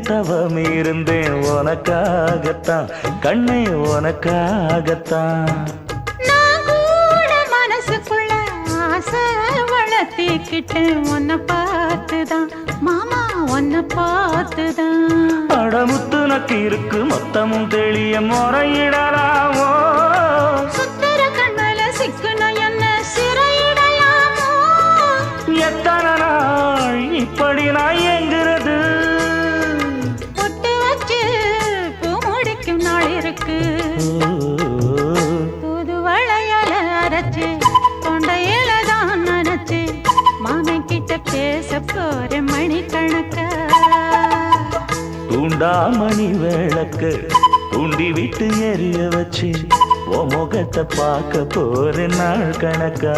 தவம் இருந்தேன் உனக்காகத்தான் கண்ணே உனக்காகத்தான். நான் கூட மனசுக்குள்ள ஆசை வளர்த்திக்கிட்டேன் உன்னை பார்த்துதான் மாமா உன்னை பார்த்துதான். அடமுத்து நக்கு இருக்கு மொத்தமும் தெளிய முறையிடலாமோ சுத்தர கண்மல சிக்குன என்ன சிறையிடலாமோ. எத்தனை நாள் இப்படி நான் எங்கிறது பொட்டு வச்சு பூ முடிக்கும் நாள் இருக்கு. புது வளையல அரைச்சு தொண்டையில தான் நினைச்சு மாமன் கிட்ட பேச போற மணிக்கணக்கா. தூண்டாமணி விளக்கு தூண்டி விட்டு எரிய வச்சு உன் முகத்தை பார்க்க போற நாள் கணக்கா.